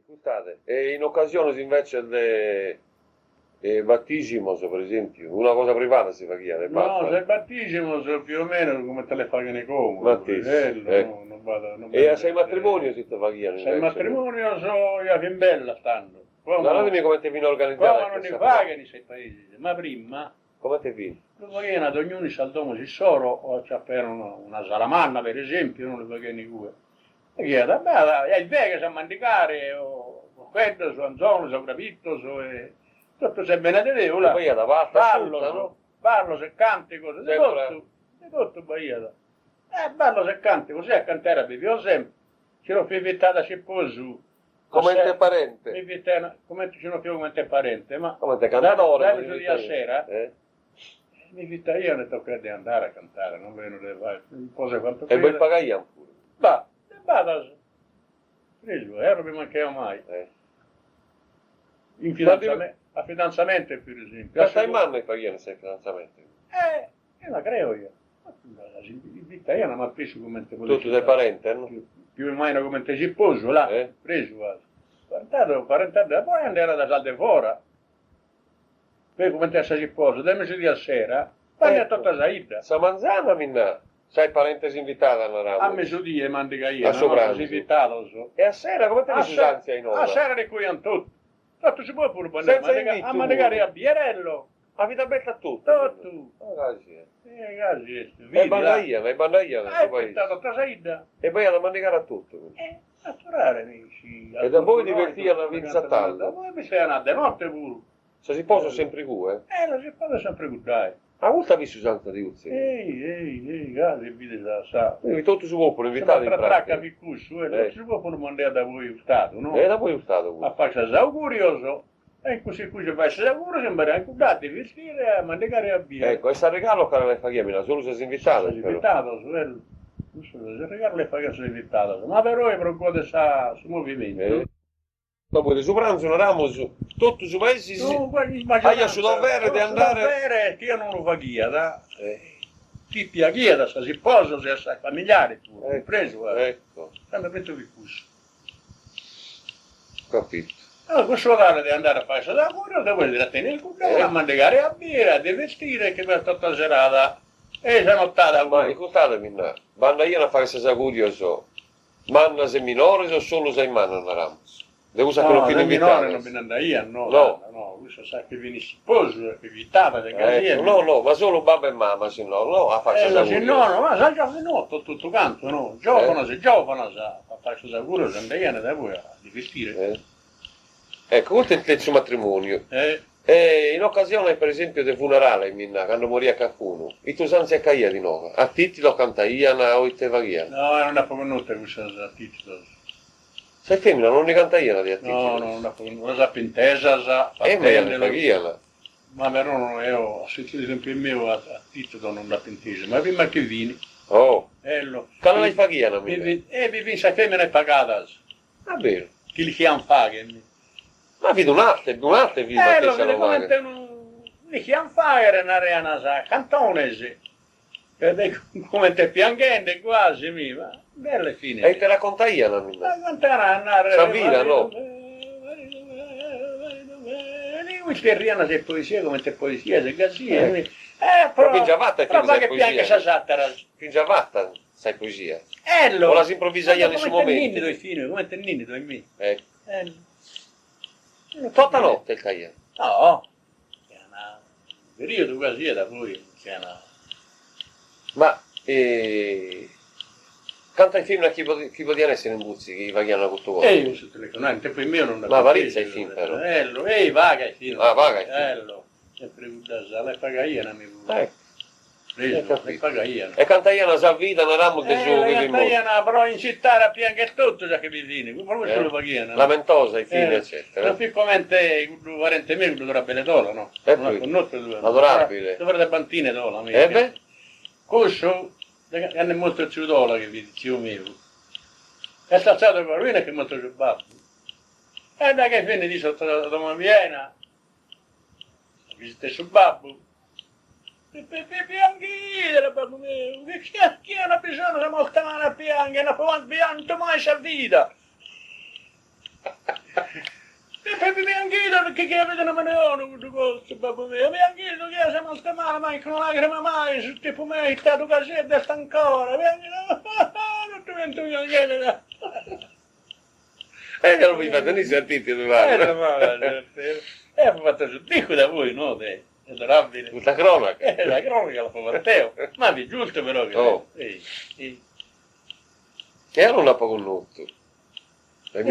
Scusate, e in occasione invece del battesimo, per esempio, una cosa privata si fa chi è? No, se il battesimo se più o meno come te le fai nei comuni, Battesimo, non vado, non E vado a sei matrimonio si fa chi è se il invece? matrimonio so io che bella stanno. Guardatemi come ti viene organizzata Come non ne questa pagano in questi paesi, ma prima Come ti viene? lo pagano ognuno si aldomo si soro o c'è per una salamanna per esempio, non le pagano i due. E che è, beh, è il che sa mandicare, o quello, su anzolo, su capitto, tutto se bene te devo, E poi è da pasta ballo, asciutta, no? ballo se canti, cose, Sempre. di tutto Baia. Ballo se canti, così a cantare bevevo sempre, ce l'ho fivittata c'è poi su. Come in te Mi parente? fivittata, come ci sono più come te parente, ma Come te cantatore? dai giù a sera, Eh? mi fitta io ne tocca di andare a cantare, non vedo le fare, un po' se quanto E poi pagaiamo pure. va, vada, preso, non mi mancava mai. In fidanzamento, a fidanzamento per esempio. Ma stai in mano e paghiamo sei fidanzamento? Io la creo io. In vita io non mi ha preso come te Tutto dei parenti, no? Più o meno come te si poso là, preso, guarda. Parentato, poi andare da salde fuori. Poi come te si poso, dammi su di a sera, parli a tutta saida. Sa manzana minna. Sai parentesi invitata una ramo. A mezzodì mandi che io, A sopranzo. si invitato so. E a sera come te ne si ansia in ora? A sera di cui hanno tutto. Tutto si può pure Senza a manegare a Bierello. A vita bella a tutto. Tutto. Grazie. Grazie. E bandaia, Tutta saida. E poi alla manegare a tutto. Naturale, amici. E da voi divertivano a Vinzatalla? Voi mi stai andando a notte pure. Se si posa sempre qui, lo si può sempre qui, dai. A volta visto Santa di Uzzi? Ehi, grazie, vedi, sa. Quindi tutto si può pure invitare in pratica. Non si può pure mandare da voi Stato, no? Da voi Stato pure. A farsi augurioso. E così qui si fa auguro, sembra anche dati vestire a mandare a via. Ecco, e sta regalo che le paghiamo, solo se si invitato. Si invitato, il regalo le paghiamo se invitato. Ma però è per questo movimento. Dopo su pranzo non eravamo tutto su paesi io su dovere di andare che io non lo faccio ti piaghia si posa se è familiare pure preso ecco sempre metto di cusso capito allora questo dare di andare a fare da lavoro devo andare a tenere il cucchiaio a mandare a birra di vestire che per tutta la serata e se nottata ma ascoltatemi vanno io a fare questa curioso manna se minore o solo sei manna non eravamo. Devo usare quello che minore non me ne andai io, no, lui sa che vieni sposo, che evitava le case. No, ma solo babbo e mamma, se no, a farsi se no, ma sa già che no, tutto canto, no, giovane, a farsi sicuro, se andai da voi a vestire. Ecco, questo è il terzo matrimonio. In occasione, per esempio, del funerale, quando morì a qualcuno, i tuoi sanzi a caia di nuovo, a Titti lo cantaiano o te varia? No, non è proprio notte questa a Titti. Sei femmina, non ne canta io di attività? No, non sa pintesa, sa fattendelo. Ma però non io, ho sentito esempio il mio a titolo non la pintesa, ma prima che vini. Oh, Ello. quando l'hai pagata? Vi sa femmina è pagata. Ah, vero? Chi li chiam paghi? Ma vedo un'arte vita che se lo paga. Li chiam pagare una reana sa, cantonesi. Come te piangente quasi, ma belle fine. E te la conta io la mia? Savina, no? Questa riana se poesia come te poesia, se così. Però fin già fatta che piange sa sattara. Fin già fatta sai poesia. O la si improvvisa io in suo momento. Come te ninni doi mi. Tutta notte il caia. No. È un periodo quasi da voi. Ma canta i film chi poteva essere in Buzzi che paghiano tutto quello? Io sono telefonato, tempo in mio non ma varizza i film però. Vaga i film. Vaga i film. Sempre la le paga io non mi Ecco. le paga io. E canta io una salvita, una ramo del suo però in città a piangere tutto già che mi viene, come se lo paghiano. Lamentosa i film, eccetera. Non piccamente il parente mio dovrebbe le dola, no? Adorabile. Dovrebbe bantine dola, beh? Questo hanno molto più dola che vi zio mio. È stato per lui che molto più babbo. E da che fine di sotto la doma viena, visite sul babbo. Pianghi, babbo mio, che è una persona che molta male piange, non può pianto mai sa vita. E poi mi anch'io perché che avete una maneona questo costo, babbo mio, mi anch'io che siamo al male, ma con una lacrima mai, sul tipo me, il tato casetta sta ancora, mi anch'io, non ti vento io niente. E non mi fate né sentiti, mi pare. Ho fatto sul dico da voi, no? È adorabile. Questa cronaca. La cronaca la fa Matteo. Ma vi giusto però che... Oh. Sì. E allora non ha poco notto. È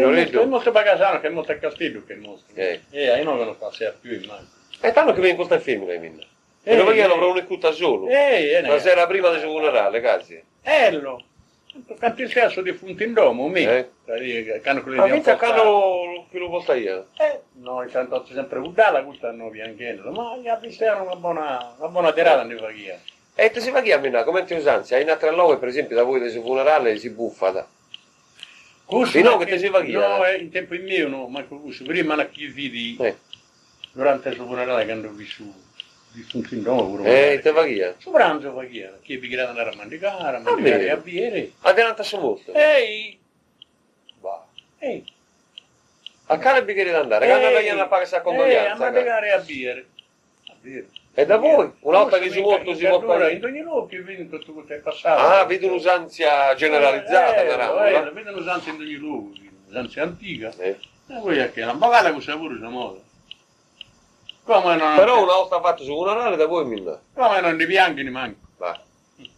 molto bagasano, che è molto a Castiglio che è molto. Eh. Io non lo passerà più in mano. E tanto che viene questa femmina, minna. E non vogliono avrò un'ecuta solo. La sera prima del suo funerale, cazzo. Ello. Quanto il stesso di funti in domo, mi. Ma mica cano che lo posta io. No, il 38 sempre guardala, questa non bianchello, ma gli altri hanno una buona tirata di via. E te si va chi a minà, come ti usanza? In altre love, per esempio, da voi del suo funerale si buffata. Questo no, che te si va chi? No, in tempo in mio no, ma questo prima la chi vidi durante il suo funerale che hanno vissuto. Di funti in domo pure. Te va chi? Su pranzo va chi? Chi vi grada andare a mandicare a bere. Adelantasse molto. Ehi! Va. Ehi! A cane bicchiere da andare, che andare a pagare questa condoglianza. A mandicare a bere. E da voi? Una volta che si morto si può fare... In ogni luogo che vedi tutto questo è passato. Ah, vedo un'usanzia generalizzata, vedo un'usanzia in ogni luogo, un'usanzia antica. E poi è che la bagata questa pure si muove. Come non... Però una volta fatto su funerale da voi minna. Come non di bianchi ne manca. Va.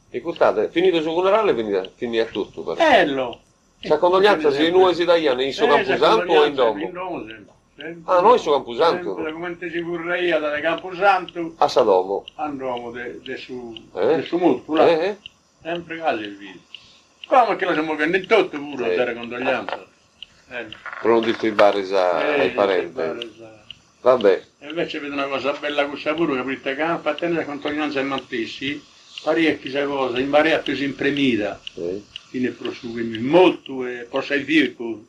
E costate, finito su funerale finì a tutto. Però. Bello. La condoglianza si nuovi italiani in suo Camposanto o in domo? In domo sempre. Ah, noi su Camposanto? Come si vorrei da Camposanto a Sadomo. A domo del suo multiplo. Sempre quasi il video. Come che lo siamo vendendo tutto pure dare condoglianza. Per non dire i bares ai parenti. Vabbè. E invece vedo una cosa bella questa pure, capite? Che a tenere condoglianza ai mantessi, parecchie cose, in variate impremita. Fine prosciughi, molto e poi sei virgo.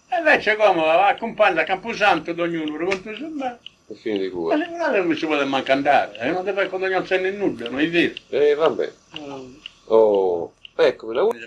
E invece come accompagna a Camposanto ad ognuno, racconta su me. E fine di cura. Ma se non ci vuole manco andare, non deve fare condoglianza né nulla, non è vero. Vabbè. Oh, ecco, me la vuoi?